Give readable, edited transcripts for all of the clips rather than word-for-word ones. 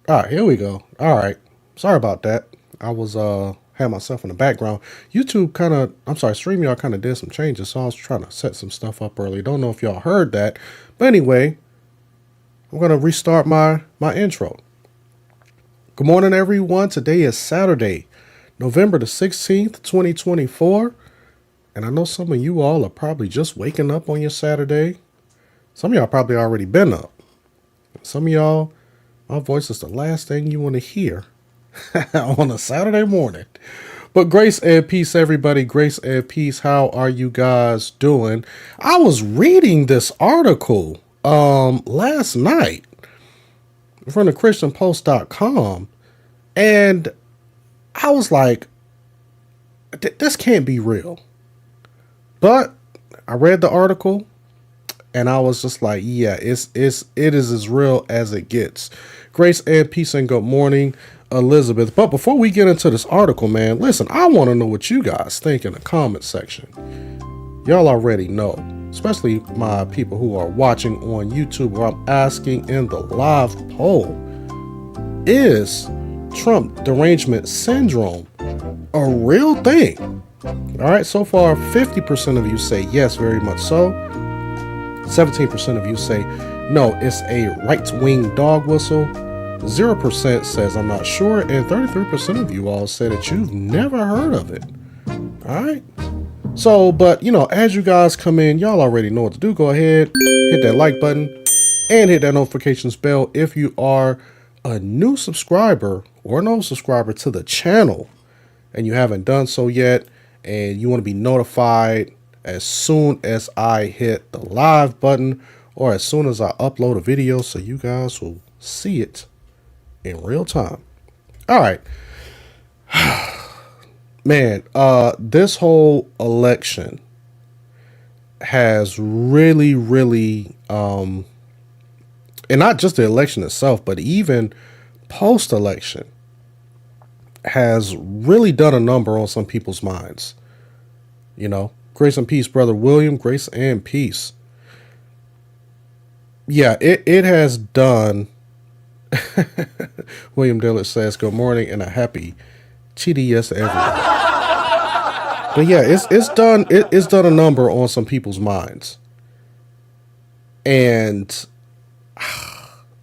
All right, here we go. All right. Sorry about that. I was had myself in the background. YouTube kind of, I'm sorry, StreamYard kind of did some changes, so I was trying to set some stuff up early. Don't know if y'all heard that, but anyway, I'm gonna restart my intro. Good morning, everyone. Today is Saturday, November the 16th, 2024, and I know some of you all are probably just waking up on your Saturday. Some of y'all probably already been up. Some of y'all, my voice is the last thing you want to hear on a Saturday morning. But grace and peace, everybody. Grace and peace. How are you guys doing? I was reading this article last night from the ChristianPost.com, and I was like, this can't be real. But I read the article and I was just like, yeah, it is as real as it gets. Grace and peace and good morning, Elizabeth. But before we get into this article, man, listen, I want to know what you guys think in the comment section. Y'all already know, especially my people who are watching on YouTube, where I'm asking in the live poll, is Trump derangement syndrome a real thing? All right, so far 50% of you say yes, very much so. 17% of you say no, it's a right-wing dog whistle. 0% says I'm not sure, and 33% of you all say that you've never heard of it. All right. So, but as you guys come in, y'all already know what to do. Go ahead, hit that like button, and hit that notifications bell if you are a new subscriber or an old subscriber to the channel and you haven't done so yet, and you want to be notified as soon as I hit the live button or as soon as I upload a video, so you guys will see it in real time. All right. Man, this whole election has really, and not just the election itself, but even post-election, has really done a number on some people's minds. Grace and peace, brother William. Grace and peace. Yeah, it has done. William Dillard says, good morning and a happy TDS to everyone. But yeah, it's done a number on some people's minds. And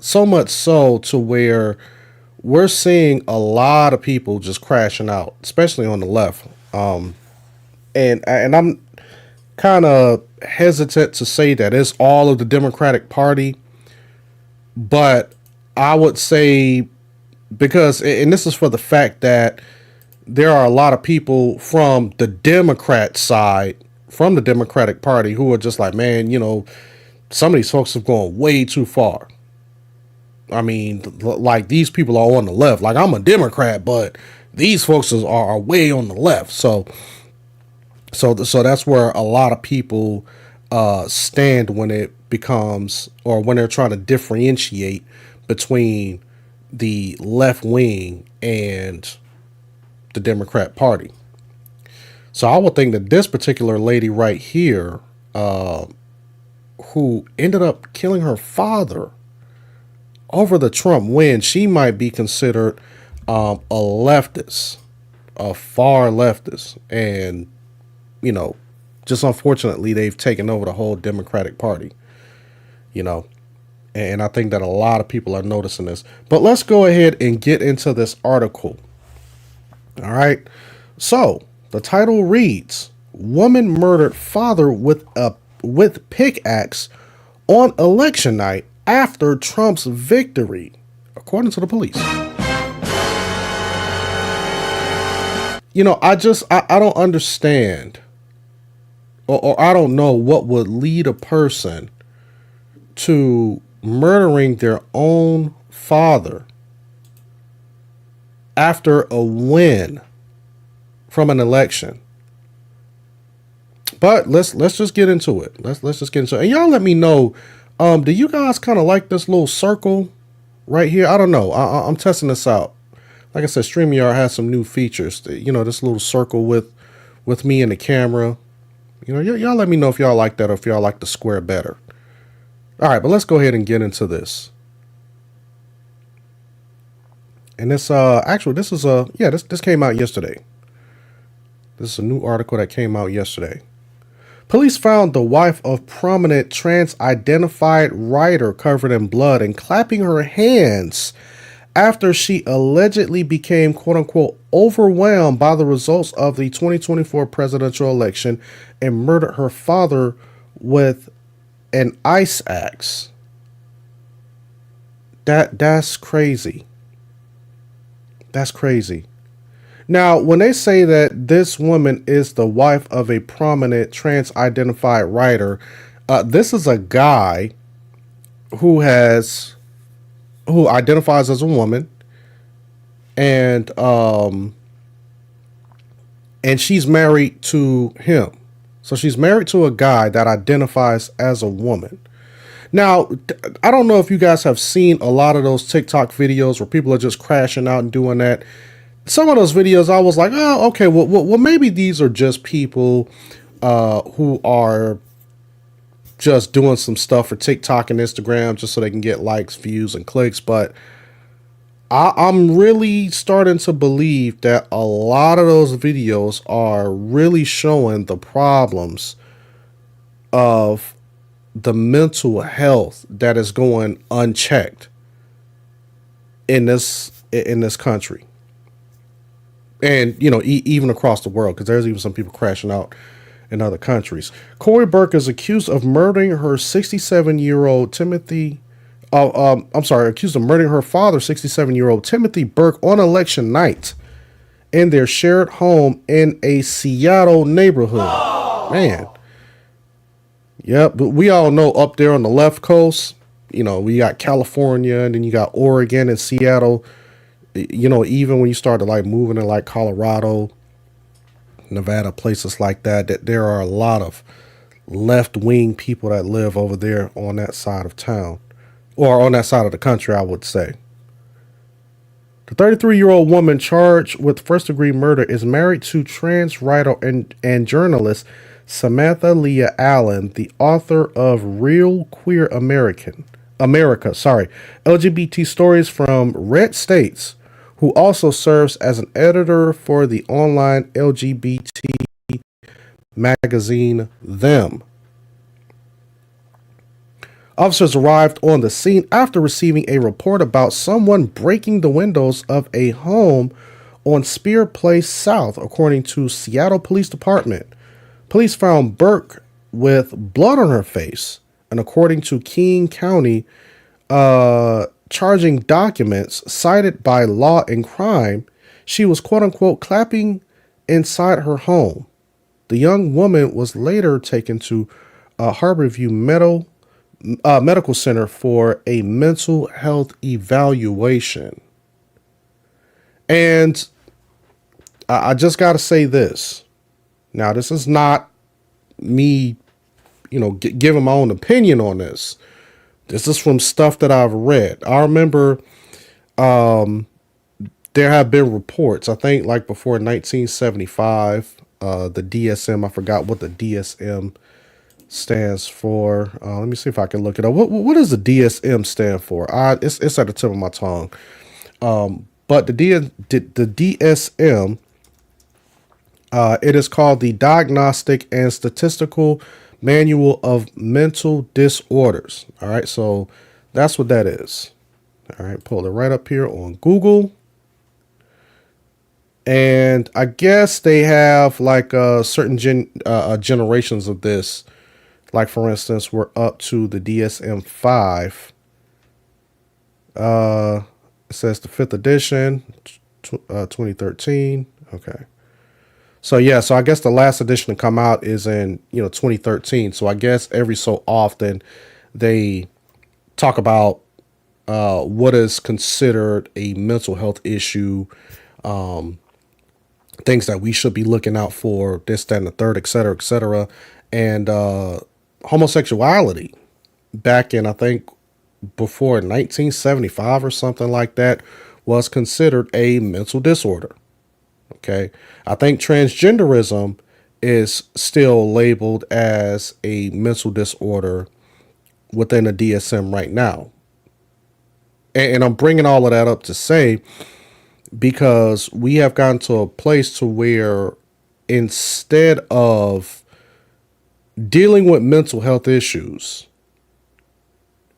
so much so to where we're seeing a lot of people just crashing out, especially on the left. And I'm kind of hesitant to say that it's all of the Democratic Party, but I would say, because, and this is for the fact that there are a lot of people from the Democrat side, from the Democratic Party, who are just like, man, some of these folks have gone way too far. I mean, like, these people are on the left. Like, I'm a Democrat, but these folks are way on the left. So that's where a lot of people stand when it becomes, or when they're trying to differentiate between the left wing and the Democrat Party. So I would think that this particular lady right here, who ended up killing her father over the Trump win, she might be considered a leftist, a far leftist. And, just unfortunately, they've taken over the whole Democratic Party, and I think that a lot of people are noticing this. But let's go ahead and get into this article. All right. So the title reads, woman murdered father with pickaxe on election night after Trump's victory, according to the police. I don't understand, or I don't know what would lead a person to murdering their own father after a win from an election. But let's just get into it. Let's just get into it. And y'all let me know, do you guys kind of like this little circle right here? I don't know. I'm testing this out. Like I said, StreamYard has some new features. This little circle with me and the camera. Y'all let me know if y'all like that or if y'all like the square better. All right, but let's go ahead and get into this. And this actually this is this came out yesterday. This is a new article that came out yesterday. Police found the wife of prominent trans identified writer covered in blood and clapping her hands after she allegedly became quote unquote overwhelmed by the results of the 2024 presidential election and murdered her father with an ice axe. That's crazy. That's crazy. Now, when they say that this woman is the wife of a prominent trans identified writer, this is a guy who has who identifies as a woman, and she's married to him. So she's married to a guy that identifies as a woman. Now, I don't know if you guys have seen a lot of those TikTok videos where people are just crashing out and doing that. Some of those videos, I was like, oh, okay, well, maybe these are just people who are just doing some stuff for TikTok and Instagram just so they can get likes, views, and clicks. But I'm really starting to believe that a lot of those videos are really showing the problems of the mental health that is going unchecked in this country, and even across the world, because there's even some people crashing out in other countries. Corey Burke is accused of murdering her 67-year-old Timothy. I'm sorry, accused of murdering her father, 67-year-old Timothy Burke, on election night in their shared home in a Seattle neighborhood. Man, yeah, but we all know up there on the left coast, we got California, and then you got Oregon and Seattle. Even when you start to like moving in like Colorado, Nevada, places like that, that there are a lot of left wing people that live over there on that side of town, or on that side of the country, I would say. The 33-year-old woman charged with first degree murder is married to trans writer and journalist Samantha Leah Allen, the author of Real Queer America, LGBT stories from red states, who also serves as an editor for the online LGBT magazine Them. Officers arrived on the scene after receiving a report about someone breaking the windows of a home on Spear Place South, according to Seattle Police Department. Police found Burke with blood on her face, and according to King County charging documents cited by Law and Crime, she was quote unquote clapping inside her home. The young woman was later taken to Harborview Medical Center for a mental health evaluation. And I just got to say this. Now, this is not me, giving my own opinion on this. This is from stuff that I've read. I remember there have been reports, I think like before 1975, the DSM, I forgot what the DSM stands for. Let me see if I can look it up. What does the DSM stand for? It's at the tip of my tongue. But the DSM, it is called the Diagnostic and Statistical Manual of Mental Disorders. All right, so that's what that is. All right, pull it right up here on Google. And I guess they have like certain generations of this. Like, for instance, we're up to the DSM-5. It says the 5th edition, 2013. Okay. So, yeah, so I guess the last edition to come out is in, 2013. So I guess every so often they talk about what is considered a mental health issue, things that we should be looking out for, this, that, and the third, et cetera, et cetera. And homosexuality back in, I think, before 1975 or something like that, was considered a mental disorder. Okay. I think transgenderism is still labeled as a mental disorder within the DSM right now. And I'm bringing all of that up to say because we have gotten to a place to where instead of dealing with mental health issues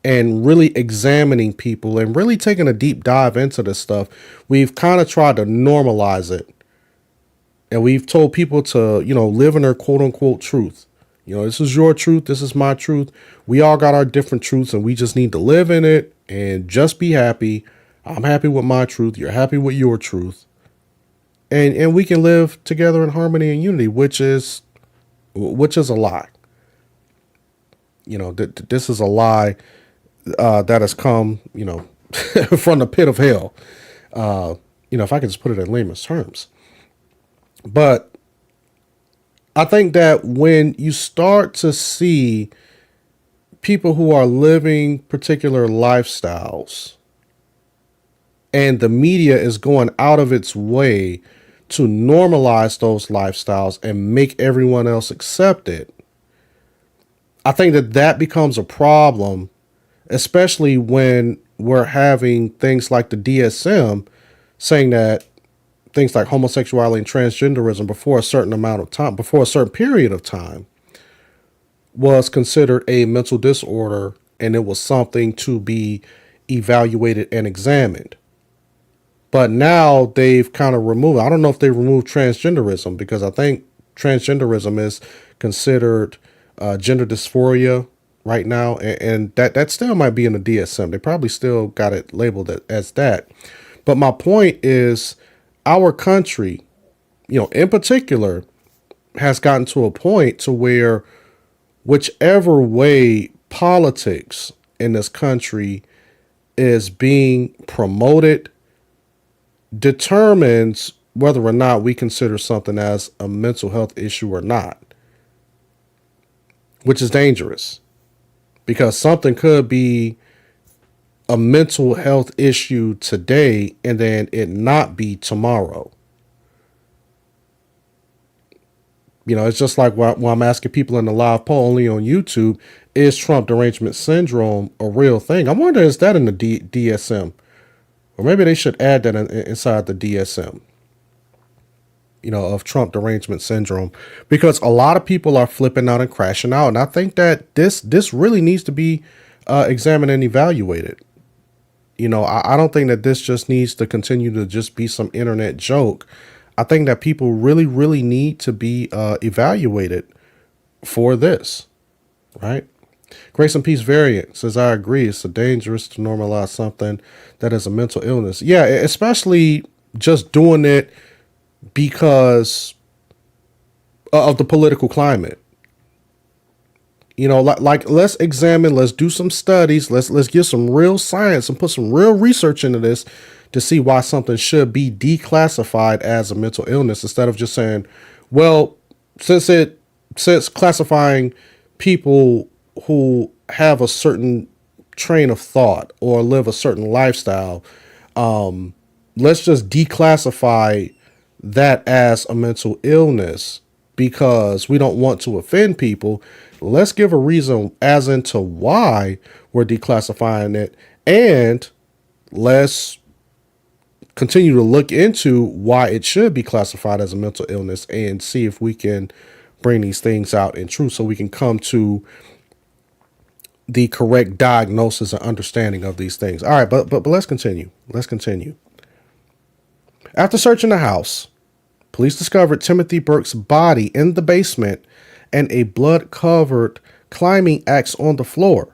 and really examining people and really taking a deep dive into this stuff, we've kind of tried to normalize it. And we've told people to, live in their quote unquote truth. This is your truth. This is my truth. We all got our different truths and we just need to live in it and just be happy. I'm happy with my truth. You're happy with your truth. And we can live together in harmony and unity, which is a lie. This is a lie that has come, from the pit of hell. If I could just put it in layman's terms. But I think that when you start to see people who are living particular lifestyles and the media is going out of its way to normalize those lifestyles and make everyone else accept it, I think that becomes a problem, especially when we're having things like the DSM saying that things like homosexuality and transgenderism before a certain amount of time, before a certain period of time, was considered a mental disorder and it was something to be evaluated and examined. But now they've kind of removed, I don't know if they removed transgenderism, because I think transgenderism is considered gender dysphoria right now. And that still might be in the DSM. They probably still got it labeled as that. But my point is, our country, in particular, has gotten to a point to where whichever way politics in this country is being promoted determines whether or not we consider something as a mental health issue or not, which is dangerous because something could be a mental health issue today and then it not be tomorrow. It's just like when I'm asking people in the live poll only on YouTube, is Trump derangement syndrome a real thing? I wonder, is that in the DSM? Or maybe they should add that inside the DSM, of Trump derangement syndrome, because a lot of people are flipping out and crashing out. And I think that this really needs to be examined and evaluated. I don't think that this just needs to continue to just be some internet joke. I think that people really, really need to be evaluated for this, right? Grace and Peace Variant says, I agree. It's dangerous to normalize something that is a mental illness. Yeah, especially just doing it because of the political climate. Like let's examine, let's do some studies, let's get some real science and put some real research into this to see why something should be declassified as a mental illness, instead of just saying, well, since classifying people who have a certain train of thought or live a certain lifestyle, let's just declassify that as a mental illness because we don't want to offend people. Let's give a reason as into why we're declassifying it, and let's continue to look into why it should be classified as a mental illness and see if we can bring these things out in truth so we can come to the correct diagnosis and understanding of these things. All right, but let's continue. Let's continue. After searching the house, police discovered Timothy Burke's body in the basement and a blood-covered climbing axe on the floor.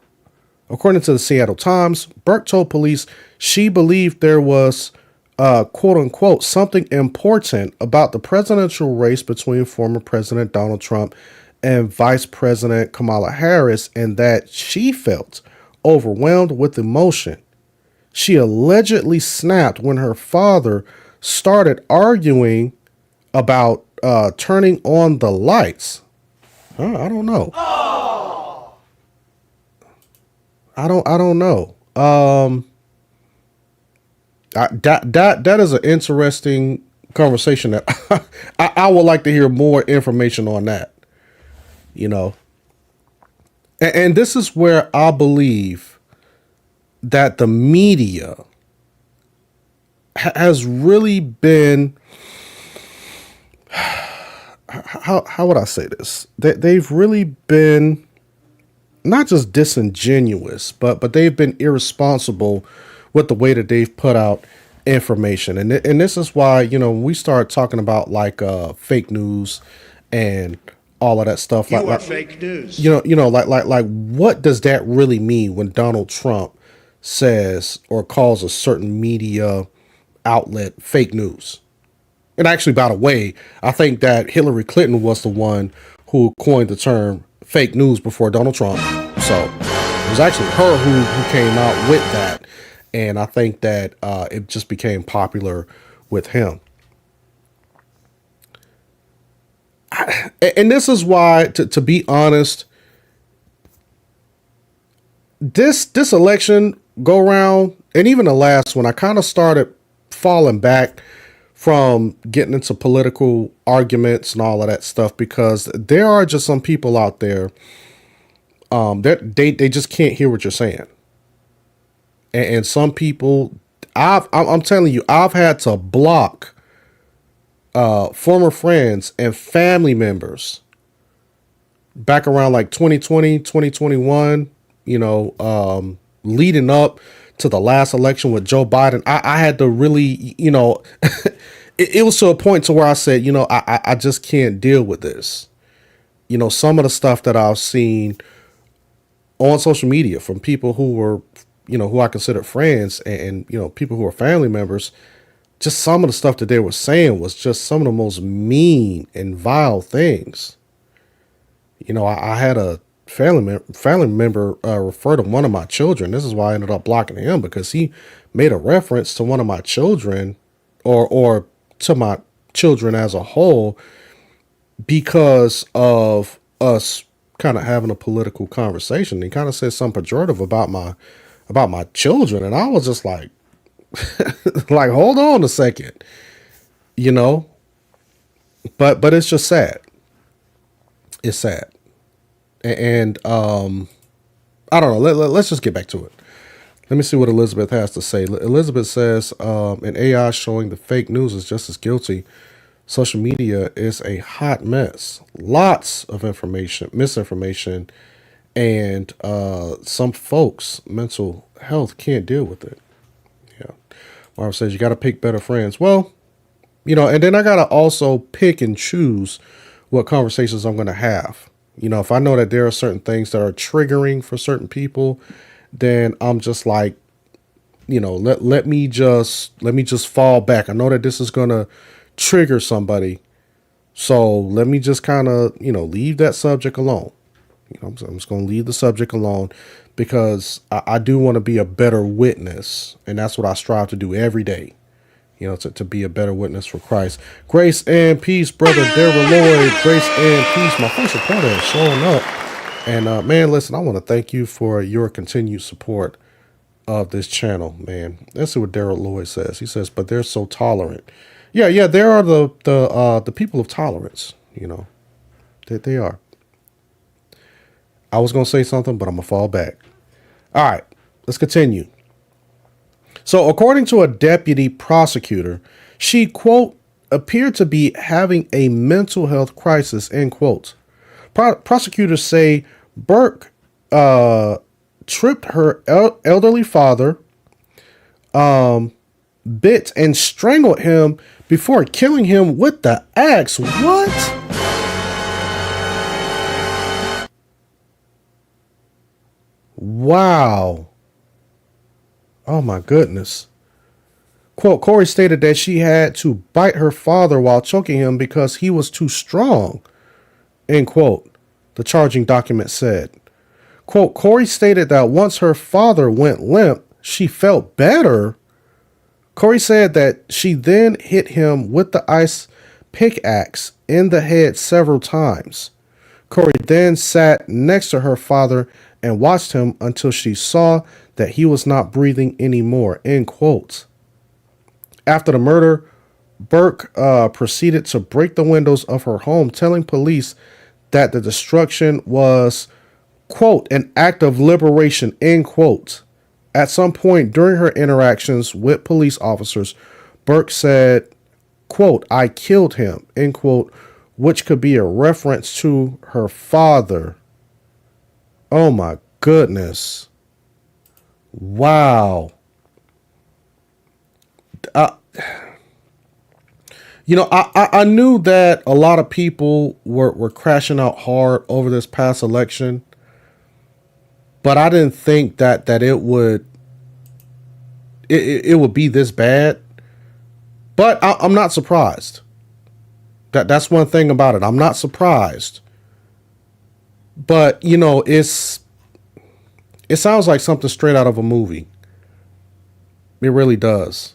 According to the Seattle Times, Burke told police she believed there was, quote-unquote, something important about the presidential race between former President Donald Trump and Vice President Kamala Harris, and that she felt overwhelmed with emotion. She allegedly snapped when her father started arguing about turning on the lights. I don't know. Oh. I don't know. That is an interesting conversation that I would like to hear more information on that. And this is where I believe that the media has really been, how would I say this? They've really been not just disingenuous, but they've been irresponsible with the way that they've put out information. And this is why, when we start talking about like fake news and all of that stuff, You are fake news. like what does that really mean when Donald Trump says or calls a certain media outlet fake news? And actually, by the way, I think that Hillary Clinton was the one who coined the term fake news before Donald Trump. So it was actually her who came out with that. And I think that it just became popular with him. And this is why, to be honest, this election go round, and even the last one, I kind of started falling back from getting into political arguments and all of that stuff, because there are just some people out there that they just can't hear what you're saying. And some people, I'm telling you, I've had to block former friends and family members back around like 2020, 2021, leading up to the last election with Joe Biden. I had to really, it was to a point to where I said, I just can't deal with this. Some of the stuff that I've seen on social media from people who were, who I considered friends and people who are family members, just some of the stuff that they were saying was just some of the most mean and vile things. I had a family member refer to one of my children. This is why I ended up blocking him, because he made a reference to one of my children or to my children as a whole, because of us kind of having a political conversation. He kind of said something pejorative about my children. And I was just like, like, hold on a second, but it's just sad. It's sad. And I don't know. Let's just get back to it. Let me see what Elizabeth has to say. Elizabeth says, an AI showing the fake news is just as guilty. Social media is a hot mess. Lots of misinformation, and some folks' mental health can't deal with it. Yeah. Marv says, you got to pick better friends. Well, and then I got to also pick and choose what conversations I'm going to have. If I know that there are certain things that are triggering for certain people, then I'm just like, let me just fall back. I know that this is going to trigger somebody, so let me just kind of, leave that subject alone. I'm just going to leave the subject alone, because I do want to be a better witness, and that's what I strive to do every day. To be a better witness for Christ. Grace and peace, brother Daryl Lloyd. Grace and peace. My first supporter is showing up. And man, listen, I want to thank you for your continued support of this channel, man. Let's see what Daryl Lloyd says. He says, but they're so tolerant. Yeah, there are the people of tolerance, they are. I was going to say something, but I'm going to fall back. All right, let's continue. So according to a deputy prosecutor, she, quote, appeared to be having a mental health crisis, end quote. Prosecutors say Burke tripped her elderly father, bit and strangled him before killing him with the axe. What? Wow. Oh my goodness. Quote, Corey stated that she had to bite her father while choking him because he was too strong. End quote. The charging document said. Quote, Corey stated that once her father went limp, she felt better. Corey said that she then hit him with the ice pickaxe in the head several times. Corey then sat next to her father and watched him until she saw that he was not breathing anymore, end quote. After the murder, Burke proceeded to break the windows of her home, telling police that the destruction was, quote, an act of liberation, end quote. At some point during her interactions with police officers, Burke said, quote, "I killed him," end quote, which could be a reference to her father. Oh my goodness. Wow. Uh, I knew that a lot of people were crashing out hard over this past election, but I didn't think that it would be this bad. But I'm not surprised. That's one thing about it. I'm not surprised. But it sounds like something straight out of a movie. It really does.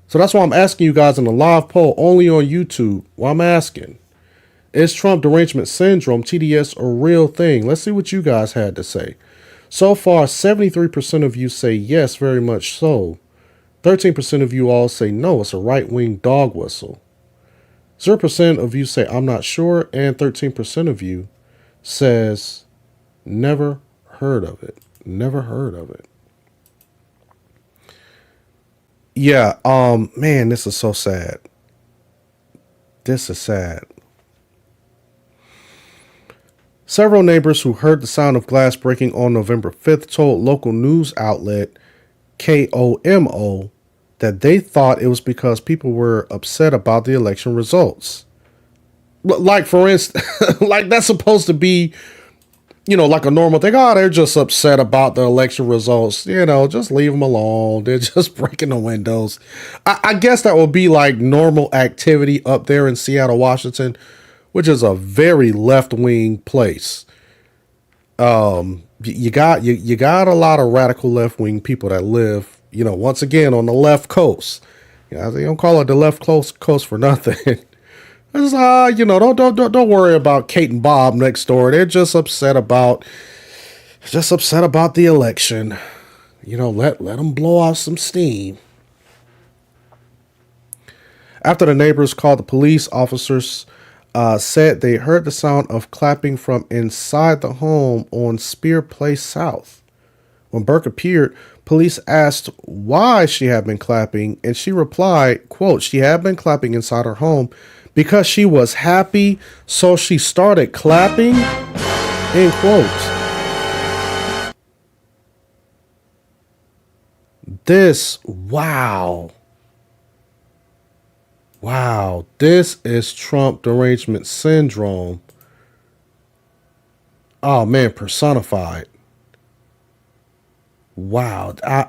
So that's why I'm asking you guys in a live poll only on YouTube. Well, I'm asking, is Trump derangement syndrome, TDS, a real thing? Let's see what you guys had to say. So far, 73% of you say yes, very much so. 13% of you all say no, it's a right-wing dog whistle. 0% of you say I'm not sure, and 13% of you says never heard of it. Never heard of it. Yeah, man, this is so sad. This is sad. Several neighbors who heard the sound of glass breaking on November 5th told local news outlet KOMO that they thought it was because people were upset about the election results. Like, for instance, like that's supposed to be, like a normal thing. Oh, they're just upset about the election results. Just leave them alone. They're just breaking the windows. I guess that would be like normal activity up there in Seattle, Washington, which is a very left wing place. You got a lot of radical left wing people that live, once again on the left coast. They don't call it the left coast for nothing. It's, don't worry about Kate and Bob next door. They're just upset about the election. Let them blow off some steam. After the neighbors called the police, officers said they heard the sound of clapping from inside the home on Spear Place South. When Burke appeared, police asked why she had been clapping, and she replied, quote, "She had been clapping inside her home because she was happy, so she started clapping," end quote. Wow, this is Trump derangement syndrome. Oh man, personified. Wow, oh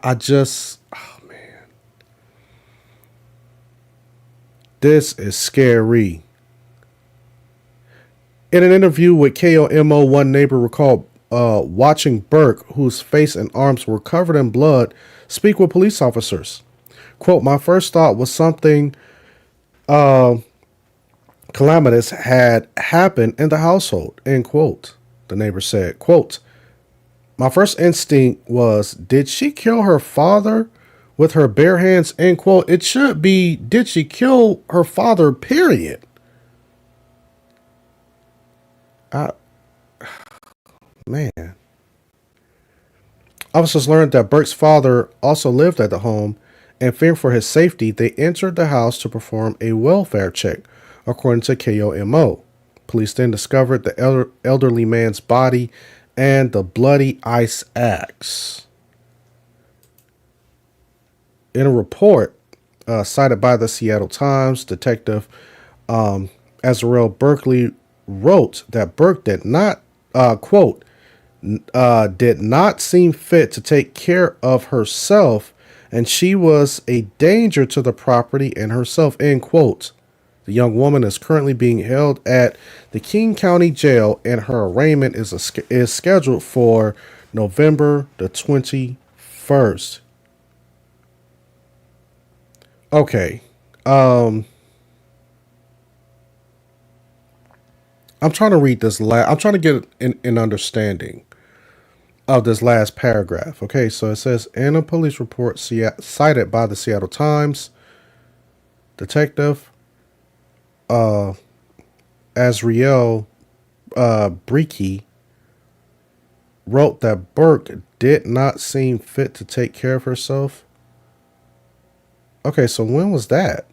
man. This is scary. In an interview with KOMO, one neighbor recalled watching Burke, whose face and arms were covered in blood, speak with police officers. Quote, "My first thought was something calamitous had happened in the household," end quote. The neighbor said, quote, "My first instinct was, did she kill her father with her bare hands?" End quote. It should be, did she kill her father, period. Man. Officers learned that Burke's father also lived at the home, and fearing for his safety, they entered the house to perform a welfare check, according to KOMO. Police then discovered the elderly man's body and the bloody ice axe. In a report cited by the Seattle Times, Detective Azrael Berkeley wrote that Burke did not, quote, did not seem fit to take care of herself, and she was a danger to the property and herself, end quote. The young woman is currently being held at the King County Jail, and her arraignment is scheduled for November the 21st. Okay. I'm trying to read this I'm trying to get an understanding of this last paragraph. Okay, so it says, in a police report cited by the Seattle Times, Detective Azrael Breaky wrote that Burke did not seem fit to take care of herself. Okay, so when was that?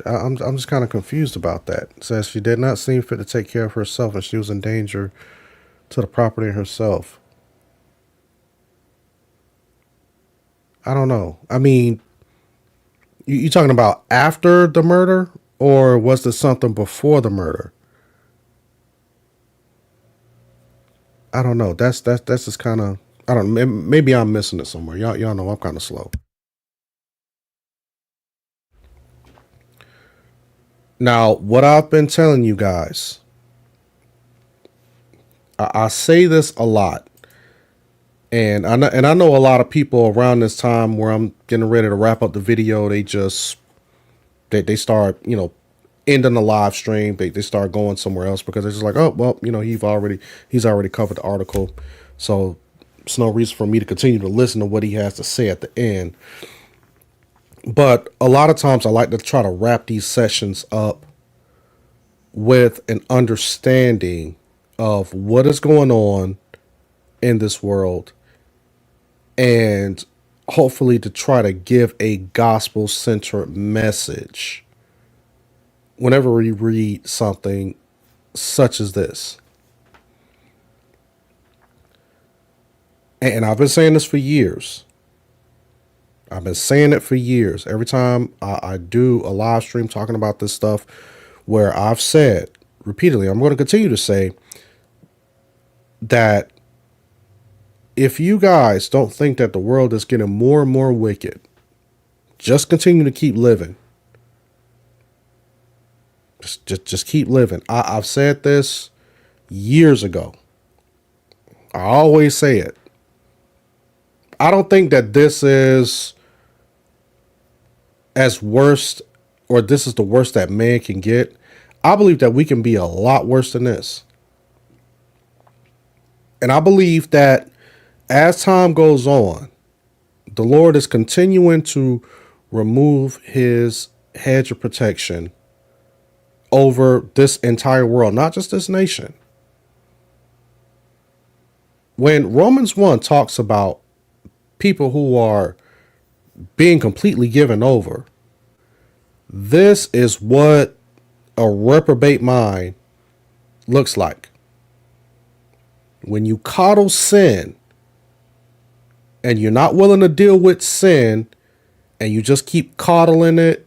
I'm just kind of confused about that. It says she did not seem fit to take care of herself, and she was in danger to the property and herself. I don't know. I mean, you talking about after the murder, or was this something before the murder? I don't know. That's just kind of, I don't know. Maybe I'm missing it somewhere. Y'all know I'm kind of slow. Now, what I've been telling you guys, I say this a lot, and I know a lot of people around this time where I'm getting ready to wrap up the video. They start, ending the live stream. They start going somewhere else because they're just like, oh well, he's already covered the article, so it's no reason for me to continue to listen to what he has to say at the end. But a lot of times I like to try to wrap these sessions up with an understanding of what is going on in this world, and hopefully to try to give a gospel centered message whenever we read something such as this. And I've been saying this for years. I've been saying it for years. Every time I do a live stream talking about this stuff, where I've said repeatedly, I'm going to continue to say that if you guys don't think that the world is getting more and more wicked, just continue to keep living. Just keep living. I've said this years ago. I always say it. I don't think that this is as worst, or this is the worst that man can get. I believe that we can be a lot worse than this. And I believe that as time goes on, the Lord is continuing to remove his hedge of protection over this entire world, not just this nation. When Romans 1 talks about people who are being completely given over, this is what a reprobate mind looks like. When you coddle sin and you're not willing to deal with sin and you just keep coddling it,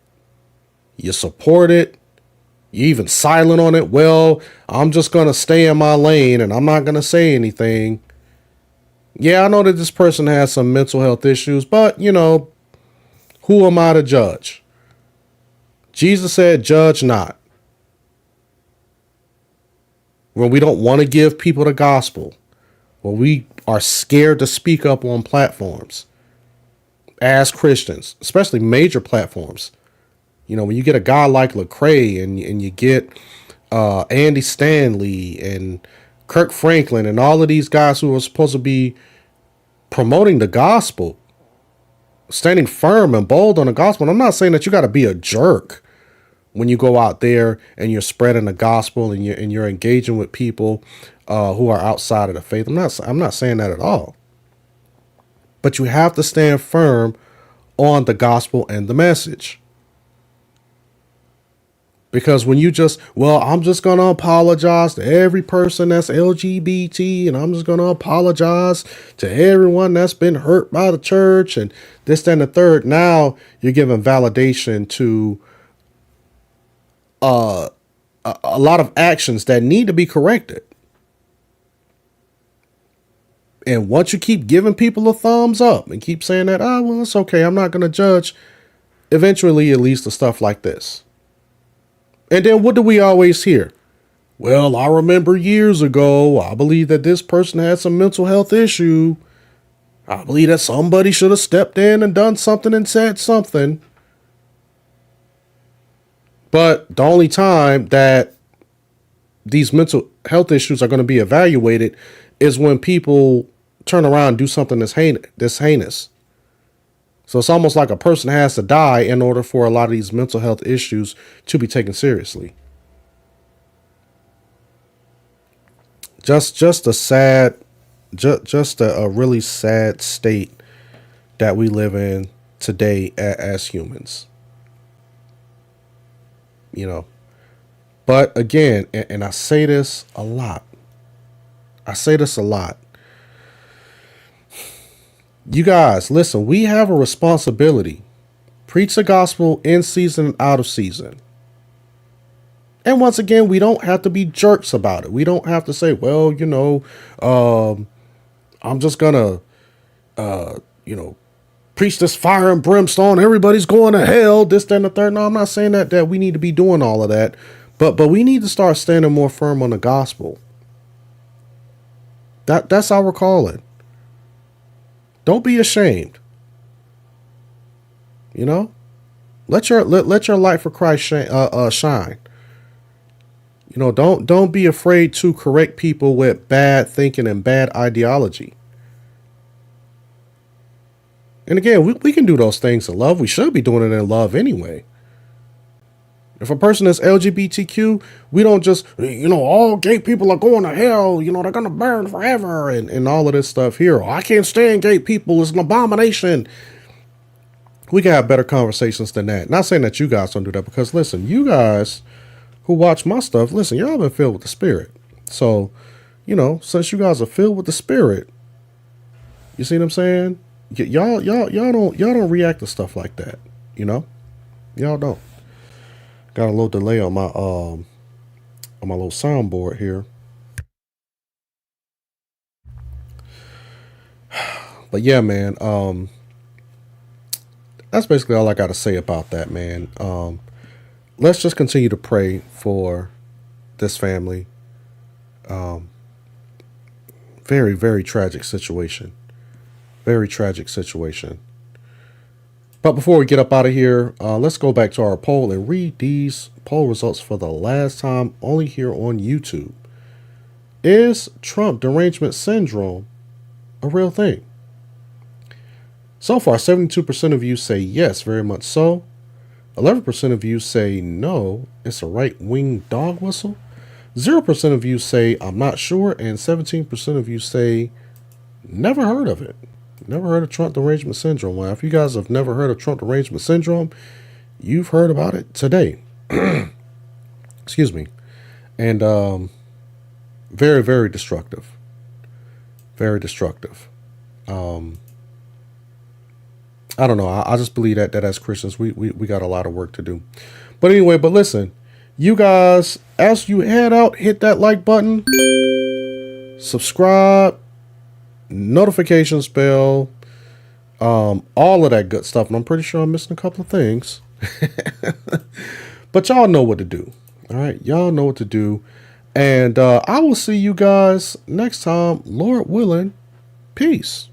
you support it, you even silent on it. Well, I'm just going to stay in my lane and I'm not going to say anything. Yeah, I know that this person has some mental health issues, but who am I to judge? Jesus said, judge not. When we don't want to give people the gospel, when we are scared to speak up on platforms as Christians, especially major platforms. When you get a guy like Lecrae and you get Andy Stanley and Kirk Franklin and all of these guys who are supposed to be promoting the gospel, standing firm and bold on the gospel. And I'm not saying that you got to be a jerk when you go out there and you're spreading the gospel and you're engaging with people who are outside of the faith. I'm not saying that at all. But you have to stand firm on the gospel and the message. Because when you I'm just going to apologize to every person that's LGBT, and I'm just going to apologize to everyone that's been hurt by the church and this, that, and the third. Now you're giving validation to a lot of actions that need to be corrected. And once you keep giving people a thumbs up and keep saying that, well, it's okay, I'm not going to judge, eventually it leads to stuff like this. And then what do we always hear? Well, I remember years ago, I believe that this person had some mental health issue. I believe that somebody should have stepped in and done something and said something. But the only time that these mental health issues are going to be evaluated is when people turn around and do something that's heinous. So it's almost like a person has to die in order for a lot of these mental health issues to be taken seriously. Just a really sad state that we live in today as humans. You know, but again, and I say this a lot. I say this a lot. You guys, listen, we have a responsibility. Preach the gospel in season and out of season. And once again, we don't have to be jerks about it. We don't have to say, well, I'm just gonna, preach this fire and brimstone. Everybody's going to hell. This, that, and the third. No, I'm not saying that we need to be doing all of that, but we need to start standing more firm on the gospel. That's our calling. Don't be ashamed. Let your light for Christ shine. Don't be afraid to correct people with bad thinking and bad ideology. And again, we can do those things in love. We should be doing it in love anyway. If a person is LGBTQ, we don't just, all gay people are going to hell, they're going to burn forever and all of this stuff here. I can't stand gay people. It's an abomination. We can have better conversations than that. Not saying that you guys don't do that, because listen, you guys who watch my stuff, listen, y'all been filled with the Spirit. So, since you guys are filled with the Spirit, you see what I'm saying? Y'all don't react to stuff like that. Y'all don't. Got a little delay on my little soundboard here. But yeah, man, that's basically all I got to say about that, man. Let's just continue to pray for this family. Very, very tragic situation. Very tragic situation. But before we get up out of here, let's go back to our poll and read these poll results for the last time, only here on YouTube. Is Trump derangement syndrome a real thing? So far, 72% of you say yes, very much so. 11% of you say no, it's a right-wing dog whistle. 0% of you say I'm not sure, and 17% of you say never heard of it. Never heard of Trump derangement syndrome. Well, if you guys have never heard of Trump derangement syndrome, you've heard about it today. Excuse me. And very, very destructive. Very destructive. I don't know. I just believe that as Christians, we got a lot of work to do. But anyway, listen, you guys, as you head out, hit that like button, subscribe, notifications bell, all of that good stuff. And I'm pretty sure I'm missing a couple of things. But y'all know what to do. All right. Y'all know what to do. And I will see you guys next time, Lord willing. Peace.